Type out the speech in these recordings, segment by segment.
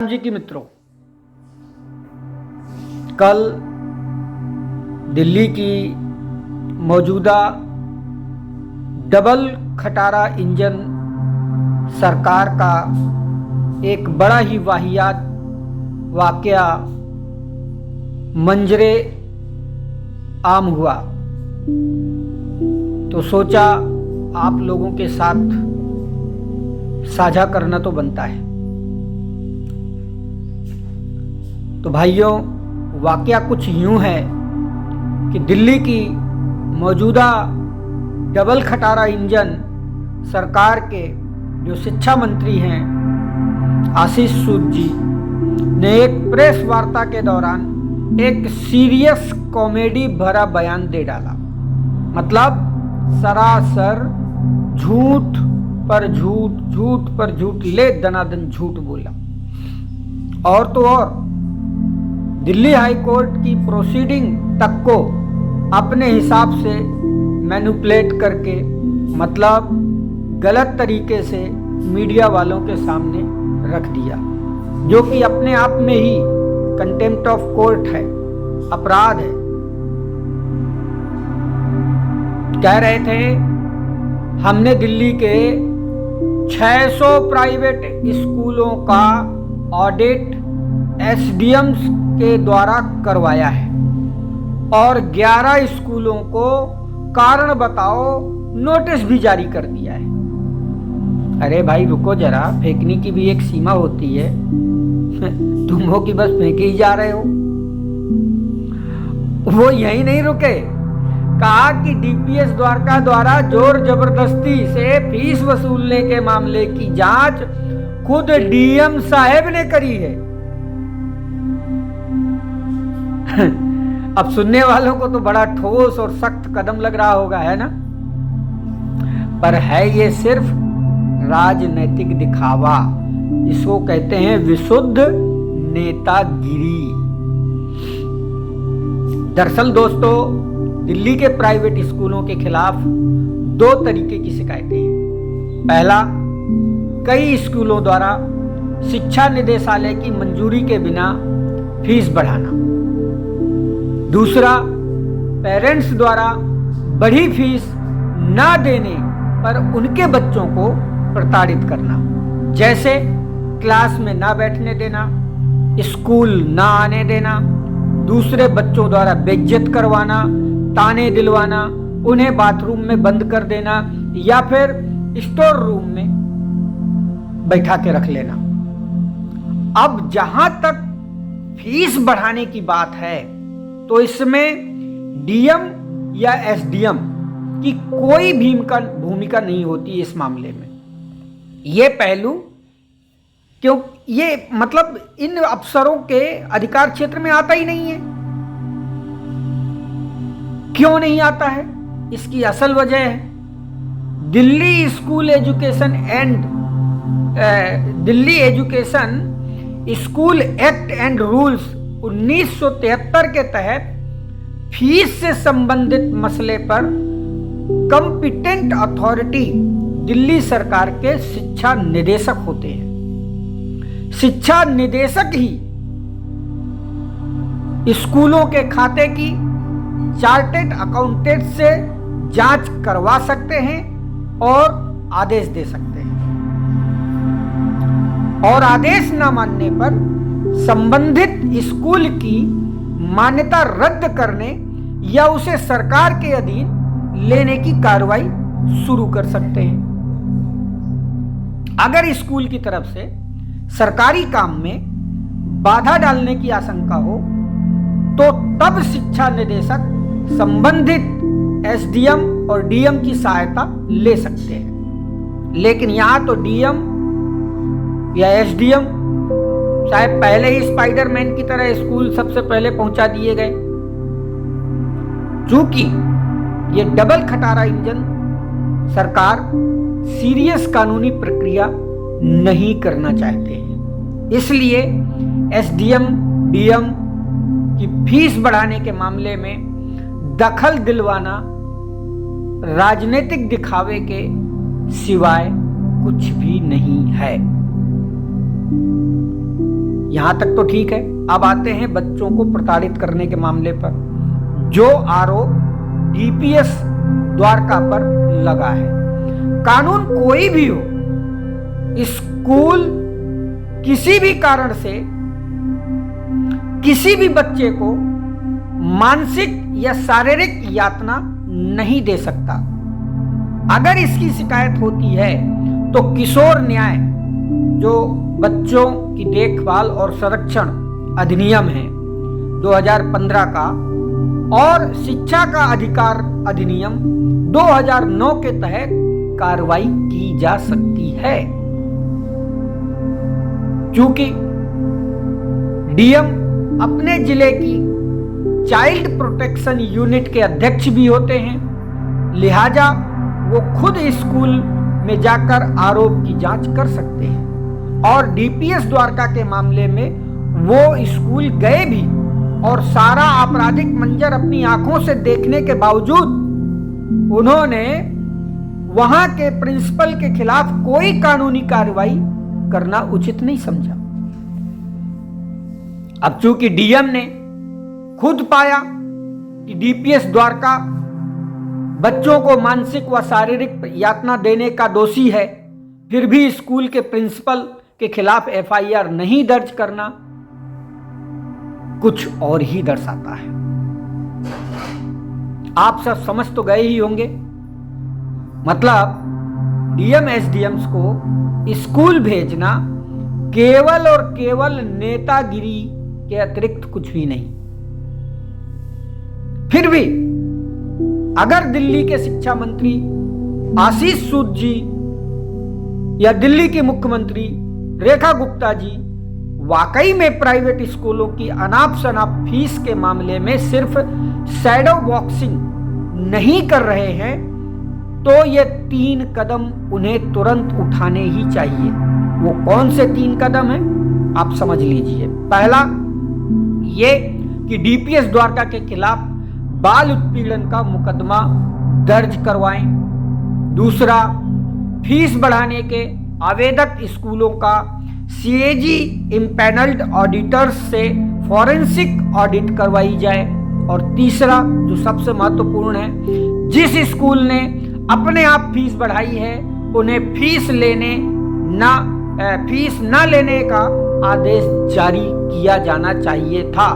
जी की मित्रों, कल दिल्ली की मौजूदा डबल खटारा इंजन सरकार का एक बड़ा ही वाहियात वाकया मंजरे आम हुआ, तो सोचा आप लोगों के साथ साझा करना तो बनता है। तो भाइयों, वाकया कुछ यूं है कि दिल्ली की मौजूदा डबल खटारा इंजन सरकार के जो शिक्षा मंत्री हैं आशीष सूद जी ने एक प्रेस वार्ता के दौरान एक सीरियस कॉमेडी भरा बयान दे डाला। मतलब सरासर झूठ पर झूठ, झूठ पर झूठ, ले दनादन झूठ बोला। और तो और दिल्ली हाई कोर्ट की प्रोसीडिंग तक को अपने हिसाब से मैनिपुलेट करके, मतलब गलत तरीके से मीडिया वालों के सामने रख दिया, जो कि अपने आप में ही कंटेम्प्ट ऑफ कोर्ट है, अपराध है। कह रहे थे हमने दिल्ली के 600 प्राइवेट स्कूलों का ऑडिट एसडीएम के द्वारा करवाया है और 11 स्कूलों को कारण बताओ नोटिस भी जारी कर दिया है। अरे भाई रुको जरा, फेंकने की भी एक सीमा होती है। तुम हो कि बस फेंके ही जा रहे हो। वो यही नहीं रुके, कहा कि डीपीएस द्वारका द्वारा जोर जबरदस्ती से फीस वसूलने के मामले की जांच खुद डीएम साहब ने करी है। अब सुनने वालों को तो बड़ा ठोस और सख्त कदम लग रहा होगा, है ना? पर है ये सिर्फ राजनैतिक दिखावा, इसको कहते हैं विशुद्ध नेतागिरी। दरअसल दोस्तों, दिल्ली के प्राइवेट स्कूलों के खिलाफ 2 तरीके की शिकायतें हैं। पहला, कई स्कूलों द्वारा शिक्षा निदेशालय की मंजूरी के बिना फीस बढ़ाना। दूसरा, पेरेंट्स द्वारा बढ़ी फीस ना देने पर उनके बच्चों को प्रताड़ित करना, जैसे क्लास में ना बैठने देना, स्कूल ना आने देना, दूसरे बच्चों द्वारा बेइज्जत करवाना, ताने दिलवाना, उन्हें बाथरूम में बंद कर देना या फिर स्टोर रूम में बैठा के रख लेना। अब जहां तक फीस बढ़ाने की बात है, तो इसमें डीएम या एसडीएम की कोई भूमिका नहीं होती इस मामले में। ये पहलू क्यों, ये मतलब इन अफसरों के अधिकार क्षेत्र में आता ही नहीं है। क्यों नहीं आता है? इसकी असल वजह है Delhi school education school act and rules 1973 के तहत फीस से संबंधित मसले पर कॉम्पिटेंट अथॉरिटी दिल्ली सरकार के शिक्षा निदेशक होते हैं। शिक्षा निदेशक ही स्कूलों के खाते की चार्टेड अकाउंटेंट से जांच करवा सकते हैं और आदेश दे सकते हैं, और आदेश न मानने पर संबंधित स्कूल की मान्यता रद्द करने या उसे सरकार के अधीन लेने की कार्रवाई शुरू कर सकते हैं। अगर स्कूल की तरफ से सरकारी काम में बाधा डालने की आशंका हो, तो तब शिक्षा निदेशक संबंधित एसडीएम और डीएम की सहायता ले सकते हैं। लेकिन यहां तो डीएम या एसडीएम शायद पहले ही स्पाइडरमैन की तरह स्कूल सबसे पहले पहुंचा दिए गए। चूंकि ये डबल खटारा इंजन सरकार सीरियस कानूनी प्रक्रिया नहीं करना चाहते हैं, इसलिए एसडीएम डीएम की फीस बढ़ाने के मामले में दखल दिलवाना राजनीतिक दिखावे के सिवाय कुछ भी नहीं है। यहां तक तो ठीक है। अब आते हैं बच्चों को प्रताड़ित करने के मामले पर, जो आरोप डीपीएस द्वारका पर लगा है। कानून कोई भी हो, स्कूल किसी भी कारण से किसी भी बच्चे को मानसिक या शारीरिक यातना नहीं दे सकता। अगर इसकी शिकायत होती है तो किशोर न्याय, जो बच्चों की देखभाल और संरक्षण अधिनियम है 2015 का, और शिक्षा का अधिकार अधिनियम 2009 के तहत कार्रवाई की जा सकती है। क्योंकि डीएम अपने जिले की चाइल्ड प्रोटेक्शन यूनिट के अध्यक्ष भी होते हैं, लिहाजा वो खुद स्कूल में जाकर आरोप की जांच कर सकते हैं। और डीपीएस द्वारका के मामले में वो स्कूल गए भी और सारा आपराधिक मंजर अपनी आंखों से देखने के बावजूद उन्होंने वहां के प्रिंसिपल के खिलाफ कोई कानूनी कार्रवाई करना उचित नहीं समझा। अब चूंकि डीएम ने खुद पाया कि डीपीएस द्वारका बच्चों को मानसिक व शारीरिक यातना देने का दोषी है, फिर भी स्कूल के प्रिंसिपल के खिलाफ एफआईआर नहीं दर्ज करना कुछ और ही दर्शाता है। आप सब समझ तो गए ही होंगे, मतलब डीएम एसडीएम्स को स्कूल भेजना केवल और केवल नेतागिरी के अतिरिक्त कुछ भी नहीं। फिर भी अगर दिल्ली के शिक्षा मंत्री आशीष सूद जी या दिल्ली की मुख्यमंत्री रेखा गुप्ता जी वाकई में प्राइवेट स्कूलों की अनाप शनाप फीस के मामले में सिर्फ शैडो बॉक्सिंग नहीं कर रहे हैं, तो ये 3 कदम उन्हें तुरंत उठाने ही चाहिए। वो कौन से 3 कदम हैं आप समझ लीजिए। पहला ये कि डीपीएस द्वारका के खिलाफ बाल उत्पीड़न का मुकदमा दर्ज करवाएं। दूसरा, फीस बढ़ाने के आवेदक स्कूलों का सीएजी इम्पैनल्ड ऑडिटर्स से फॉरेंसिक ऑडिट करवाई जाए। और तीसरा, जो सबसे महत्वपूर्ण है, जिस स्कूल ने अपने आप फीस बढ़ाई है उन्हें फीस न लेने का आदेश जारी किया जाना चाहिए था।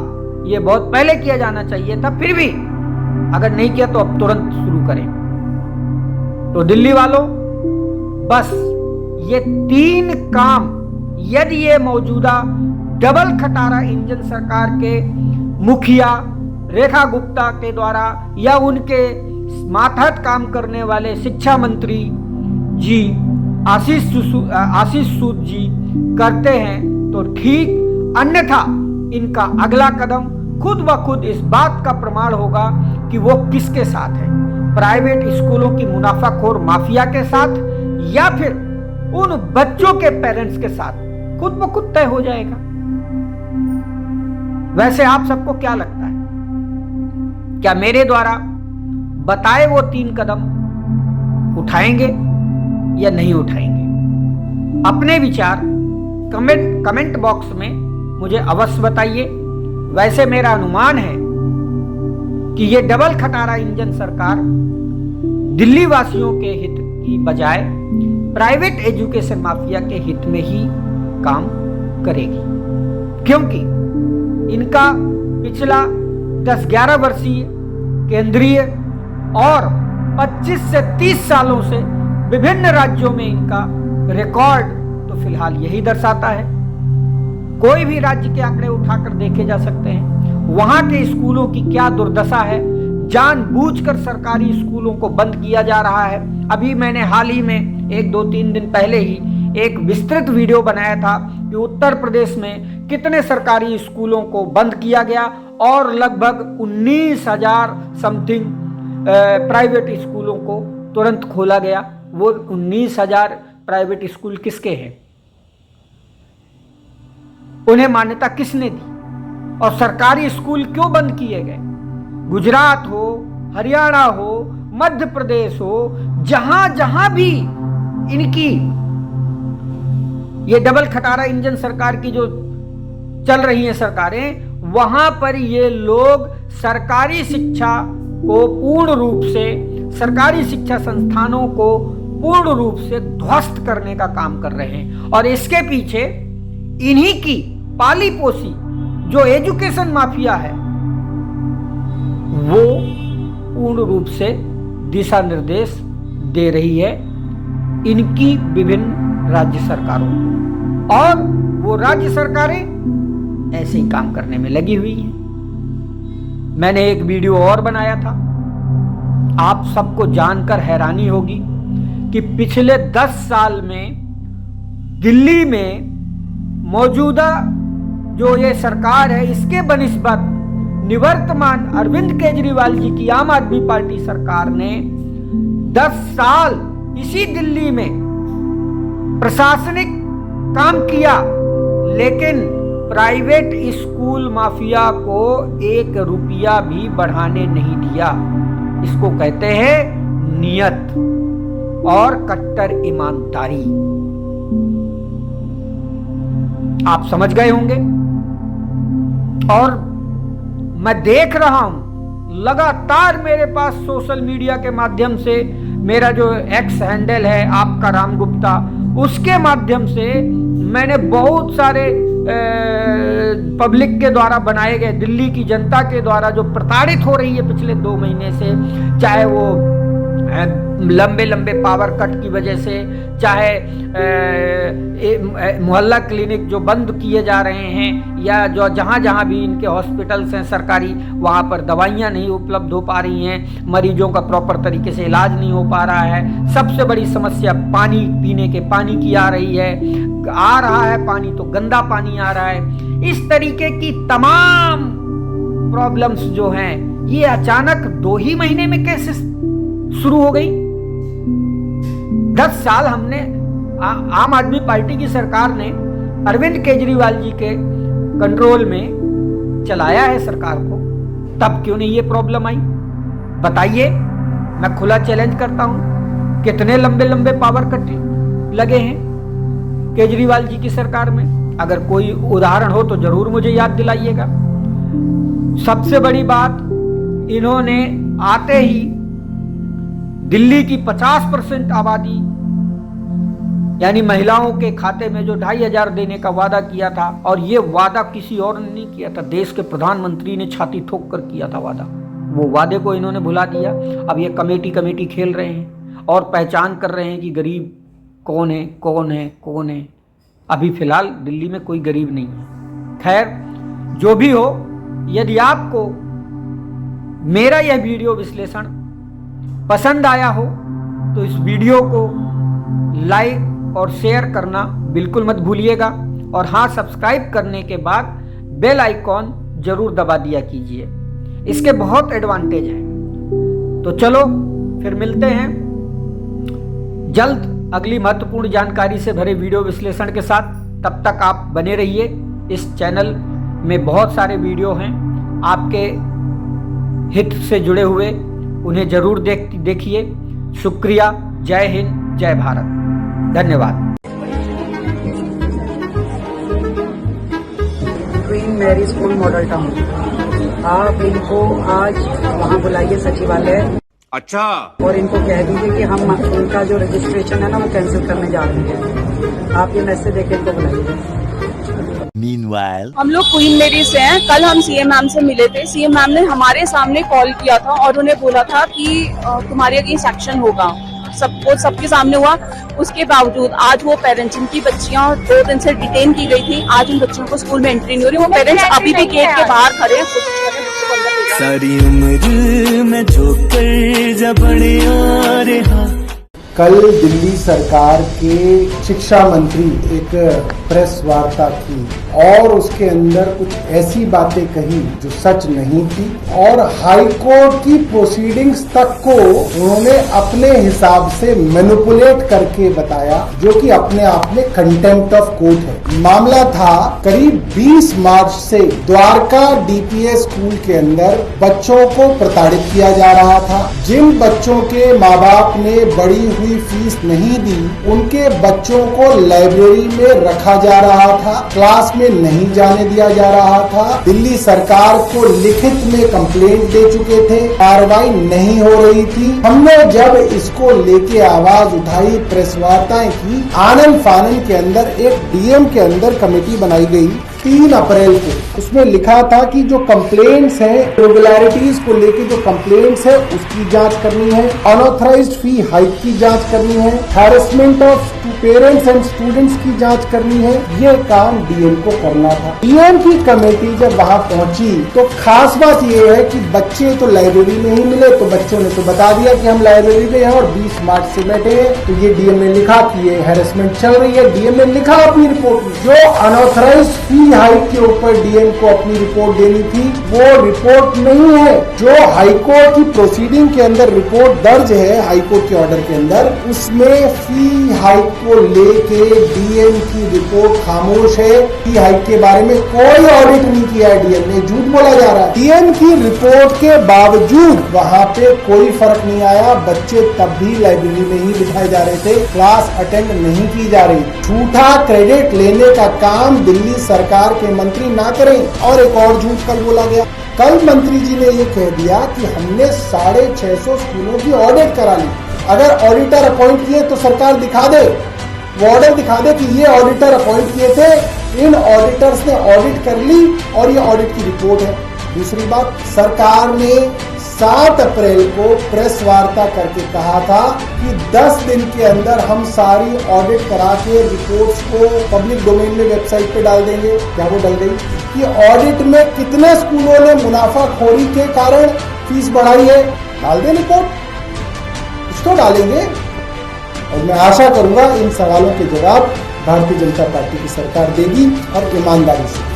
यह बहुत पहले किया जाना चाहिए था, फिर भी अगर नहीं किया तो अब तुरंत शुरू करें। तो दिल्ली वालों, बस ये 3 काम यदि ये मौजूदा डबल खटारा इंजन सरकार के मुखिया रेखा गुप्ता के द्वारा या उनके मातहत काम करने वाले शिक्षा मंत्री जी आशीष सूद जी करते हैं तो ठीक, अन्यथा इनका अगला कदम खुद ब खुद इस बात का प्रमाण होगा कि वो किसके साथ है, प्राइवेट स्कूलों की मुनाफाखोर माफिया के साथ या फिर उन बच्चों के पेरेंट्स के साथ। खुद ब खुद तय हो जाएगा। वैसे आप सबको क्या लगता है, क्या मेरे द्वारा बताए वो 3 कदम उठाएंगे या नहीं उठाएंगे? अपने विचार कमेंट बॉक्स में मुझे अवश्य बताइए। वैसे मेरा अनुमान है कि ये डबल खटारा इंजन सरकार दिल्ली वासियों के हित की बजाय प्राइवेट एजुकेशन माफिया के हित में ही काम करेगी, क्योंकि इनका पिछला 10-11 वर्षीय केंद्रीय और 25 से 30 सालों से विभिन्न राज्यों में इनका रिकॉर्ड तो फिलहाल यही दर्शाता है। कोई भी राज्य के आंकड़े उठाकर देखे जा सकते हैं, वहां के स्कूलों की क्या दुर्दशा है। जानबूझकर सरकारी स्कूलों को बंद किया जा रहा है। अभी मैंने हाल ही में 1-2-3 दिन पहले ही एक विस्तृत वीडियो बनाया था कि उत्तर प्रदेश में कितने सरकारी स्कूलों को बंद किया गया और लगभग 19,000 समथिंग प्राइवेट स्कूलों को तुरंत खोला गया। वो 19,000 प्राइवेट स्कूल किसके हैं, उन्हें मान्यता किसने दी और सरकारी स्कूल क्यों बंद किए गए? गुजरात हो, हरियाणा हो, मध्य प्रदेश हो, जहां जहां भी इनकी ये डबल खटारा इंजन सरकार की जो चल रही हैं सरकारें, वहां पर ये लोग सरकारी शिक्षा को पूर्ण रूप से, सरकारी शिक्षा संस्थानों को पूर्ण रूप से ध्वस्त करने का काम कर रहे हैं। और इसके पीछे इन्हीं की पाली पोसी जो एजुकेशन माफिया है वो पूर्ण रूप से दिशा निर्देश दे रही है इनकी विभिन्न राज्य सरकारों को, और वो राज्य सरकारें ऐसे ही काम करने में लगी हुई हैं। मैंने एक वीडियो और बनाया था, आप सबको जानकर हैरानी होगी कि पिछले 10 साल में दिल्ली में मौजूदा जो ये सरकार है इसके बनिस्बत निवर्तमान अरविंद केजरीवाल जी की आम आदमी पार्टी सरकार ने 10 साल इसी दिल्ली में प्रशासनिक काम किया, लेकिन प्राइवेट स्कूल माफिया को 1 रुपया भी बढ़ाने नहीं दिया। इसको कहते हैं नियत और कट्टर ईमानदारी। आप समझ गए होंगे। और मैं देख रहा हूं लगातार मेरे पास सोशल मीडिया के माध्यम से, मेरा जो एक्स हैंडल है आपका राम गुप्ता, उसके माध्यम से मैंने बहुत सारे पब्लिक के द्वारा बनाए गए, दिल्ली की जनता के द्वारा जो प्रताड़ित हो रही है पिछले 2 महीने से, चाहे वो लंबे लंबे पावर कट की वजह से, चाहे मोहल्ला क्लिनिक जो बंद किए जा रहे हैं, या जो जहाँ जहाँ भी इनके हॉस्पिटल्स हैं सरकारी, वहाँ पर दवाइयाँ नहीं उपलब्ध हो पा रही हैं, मरीजों का प्रॉपर तरीके से इलाज नहीं हो पा रहा है। सबसे बड़ी समस्या पानी, पीने के पानी की आ रही है, आ रहा है पानी तो गंदा पानी आ रहा है। इस तरीके की तमाम प्रॉब्लम्स जो हैं ये अचानक 2 ही महीने में कैसे शुरू हो गई। 10 साल हमने आम आदमी पार्टी की सरकार ने अरविंद केजरीवाल जी के कंट्रोल में चलाया है सरकार को, तब क्यों नहीं ये प्रॉब्लम आई? बताइए, मैं खुला चैलेंज करता हूं, कितने लंबे लंबे पावर कट लगे हैं केजरीवाल जी की सरकार में? अगर कोई उदाहरण हो तो जरूर मुझे याद दिलाइएगा। सबसे बड़ी बात, इन्होंने आते ही दिल्ली की 50% आबादी यानी महिलाओं के खाते में जो 2,500 देने का वादा किया था, और ये वादा किसी और ने नहीं किया था, देश के प्रधानमंत्री ने छाती ठोक कर किया था वादा, वो वादे को इन्होंने भुला दिया। अब ये कमेटी खेल रहे हैं और पहचान कर रहे हैं कि गरीब कौन है कौन है कौन है। अभी फिलहाल दिल्ली में कोई गरीब नहीं है। खैर, जो भी हो, यदि आपको मेरा यह वीडियो विश्लेषण पसंद आया हो तो इस वीडियो को लाइक और शेयर करना बिल्कुल मत भूलिएगा, और हाँ, सब्सक्राइब करने के बाद बेल आइकॉन जरूर दबा दिया कीजिए, इसके बहुत एडवांटेज हैं। तो चलो फिर मिलते हैं जल्द अगली महत्वपूर्ण जानकारी से भरे वीडियो विश्लेषण के साथ। तब तक आप बने रहिए, इस चैनल में बहुत सारे वीडियो हैं आपके हित से जुड़े हुए, उन्हें जरूर देखिए। शुक्रिया। जय हिंद, जय भारत, धन्यवाद। Queen Mary School Model Town, आप इनको आज वहाँ बुलाइए सचिवालय। अच्छा। और इनको कह दीजिए कि हम उनका जो रजिस्ट्रेशन है ना वो कैंसिल करने जा रहे हैं। आप ये मैसेज देके इनको बुलाइए। Meanwhile, हम लोग क्वीन मेरी से हैं। कल हम सीएम मैम से मिले थे। सीएम मैम ने हमारे सामने कॉल किया था और उन्हें बोला था कि तुम्हारे अगेंस्ट एक्शन होगा। सबके सामने हुआ। उसके बावजूद आज वो पेरेंट्स, जिनकी बच्चियां 2 दिन से डिटेन की गई थी, आज उन बच्चों को स्कूल में एंट्री नहीं हो रही। वो पेरेंट्स अभी भी गेट के बाहर खड़े हैं, कोशिश कर रहे हैं बच्चों को अंदर ले जाने की। सारी उम्र में झोंकर जब रहा। कल दिल्ली सरकार के शिक्षा मंत्री एक प्रेस वार्ता की और उसके अंदर कुछ ऐसी बातें कही जो सच नहीं थी, और हाई कोर्ट की प्रोसीडिंग्स तक को उन्होंने अपने हिसाब से मैनिपुलेट करके बताया, जो कि अपने आप में कंटेम्प्ट ऑफ कोर्ट है। मामला था करीब 20 मार्च से द्वारका डीपीएस स्कूल के अंदर बच्चों को प्रताड़ित किया जा रहा था। जिन बच्चों के माँ बाप ने बड़ी अपनी फीस नहीं दी, उनके बच्चों को लाइब्रेरी में रखा जा रहा था, क्लास में नहीं जाने दिया जा रहा था। दिल्ली सरकार को लिखित में कंप्लेंट दे चुके थे, कार्रवाई नहीं हो रही थी। हमने जब इसको लेके आवाज उठाई, प्रेस वार्ताएं की, आनन फानन के अंदर एक डीएम के अंदर कमेटी बनाई गई 3 अप्रैल को। उसमें लिखा था कि जो कंप्लेंट्स है, रेगुलरिटीज को लेके जो कंप्लेंट्स है उसकी जांच करनी है, अनऑथराइज्ड फी हाइक की जांच करनी है, harassment of parents and students की जांच करनी है। ये काम डीएम को करना था। डीएम की कमेटी जब वहां पहुंची तो खास बात ये है कि बच्चे तो लाइब्रेरी में ही मिले, तो बच्चों ने तो बता दिया कि हम लाइब्रेरी में हैं और 20 मार्च से बैठे हैं। तो ये डीएम ने लिखा कि ये हैरेसमेंट चल रही है। डीएम ने लिखा अपनी रिपोर्ट में, जो अनऑथराइज्ड फी हाइक के ऊपर डीएम को अपनी रिपोर्ट देनी थी, वो रिपोर्ट नहीं है। जो हाईकोर्ट की प्रोसीडिंग के अंदर रिपोर्ट दर्ज है, हाईकोर्ट के ऑर्डर के अंदर, उसमें फी हाइक को लेके डीएम की रिपोर्ट खामोश है। फी हाइक के बारे में कोई ऑडिट नहीं किया है डीएम ने, झूठ बोला जा रहा है। डीएम की रिपोर्ट के बावजूद वहाँ पे कोई फर्क नहीं आया। बच्चे तब भी लाइब्रेरी में ही बिठाए जा रहे थे, क्लास अटेंड नहीं की जा रही। झूठा क्रेडिट लेने का काम दिल्ली सरकार के मंत्री ना करें। और एक और झूठ कल बोला गया, कल मंत्री जी ने ये कह दिया कि हमने 650 स्कूलों की ऑडिट करा ली। अगर ऑडिटर अपॉइंट किए तो सरकार दिखा दे, वो ऑर्डर दिखा दे कि ये ऑडिटर अपॉइंट किए थे, इन ऑडिटर्स ने ऑडिट कर ली और ये ऑडिट की रिपोर्ट है। दूसरी बात, सरकार ने 7 अप्रैल को प्रेस वार्ता करके कहा था कि 10 दिन के अंदर हम सारी ऑडिट करा के रिपोर्ट्स को पब्लिक डोमेन में वेबसाइट पे डाल देंगे। क्या वो डल गई? कि ऑडिट में कितने स्कूलों ने मुनाफाखोरी के कारण फीस बढ़ाई है, डाल दें रिपोर्ट, कुछ तो डालेंगे। और मैं आशा करूंगा इन सवालों के जवाब भारतीय जनता पार्टी की सरकार देगी और ईमानदारी से।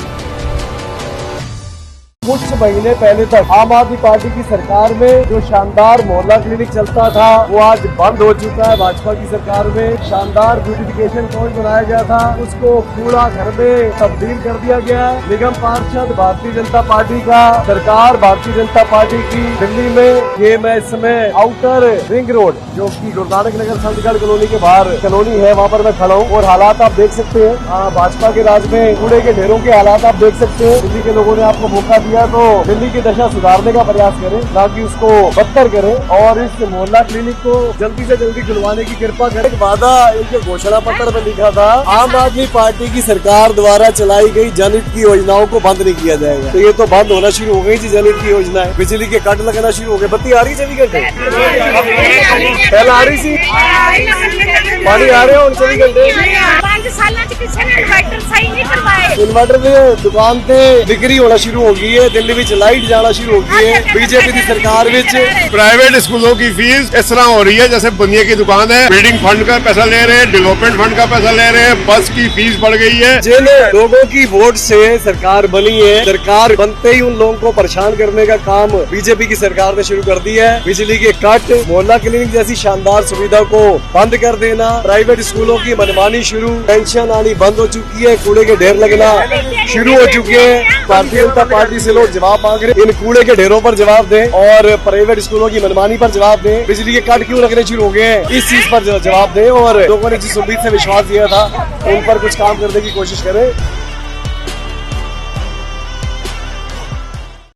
कुछ महीने पहले तक आम आदमी पार्टी की सरकार में जो शानदार मोहल्ला क्लिनिक चलता था, वो आज बंद हो चुका है। भाजपा की सरकार में शानदार ब्यूटिफिकेशन पॉइंट बनाया गया था, उसको कूड़ा घर में तब्दील कर दिया गया है। निगम पार्षद भारतीय जनता पार्टी का, सरकार भारतीय जनता पार्टी की दिल्ली में। ये मैं इस समय आउटर रिंग रोड, जो की गुरु नानक नगर संतगढ़ कॉलोनी के बाहर कॉलोनी है, वहाँ पर मैं खड़ा हूँ और हालात आप देख सकते हैं। भाजपा के राज में कूड़े के ढेरों के हालात आप देख सकते हैं। दिल्ली के लोगों ने आपको मौका दिया तो दिल्ली की दशा सुधारने का प्रयास करें, ना कि उसको बदतर करें। और इस मोहल्ला क्लिनिक को जल्दी से जल्दी खुलवाने की कृपा करें। वादा इनके घोषणा पत्र में लिखा था, आम आदमी पार्टी की सरकार द्वारा चलाई गई जनहित की योजनाओं को बंद नहीं किया जाएगा। तो ये तो बंद होना शुरू हो गई थी जनहित की योजना है। बिजली के कट लगना शुरू हो गए। बत्ती आ रही 24 घंटे, पहले आ रही थी, पानी आ रहे हो 24 घंटे। इन्वर्टर में दुकान पे बिक्री होना शुरू हो गई है। दिल्ली में लाइट जाना शुरू हो गई है। बीजेपी की सरकार में प्राइवेट स्कूलों की फीस इस तरह हो रही है जैसे बनिए की दुकान है। बिल्डिंग फंड का पैसा ले रहे हैं, डेवलपमेंट फंड का पैसा ले रहे हैं, बस की फीस बढ़ गई है। जिन लोगों की वोट से सरकार बनी है, सरकार बनते ही उन लोगों को परेशान करने का काम बीजेपी की सरकार ने शुरू कर दिया है। बिजली के कट, मोहल्ला क्लिनिक जैसी शानदार सुविधा को बंद कर देना, प्राइवेट स्कूलों की मनमानी शुरू, पेंशन आनी बंद हो चुकी है, कूड़े के ढेर लगना शुरू हो चुके हैं। भारतीय जनता पार्टी से लोग जवाब मांग रहे, इन कूड़े के ढेरों पर जवाब दें और प्राइवेट स्कूलों की मनमानी पर जवाब दें। बिजली के कट क्यों लगने शुरू हो गए हैं, इस चीज पर जवाब दें। और लोगों ने जिस उम्मीद से विश्वास दिया था, उन पर कुछ काम करने की कोशिश करें।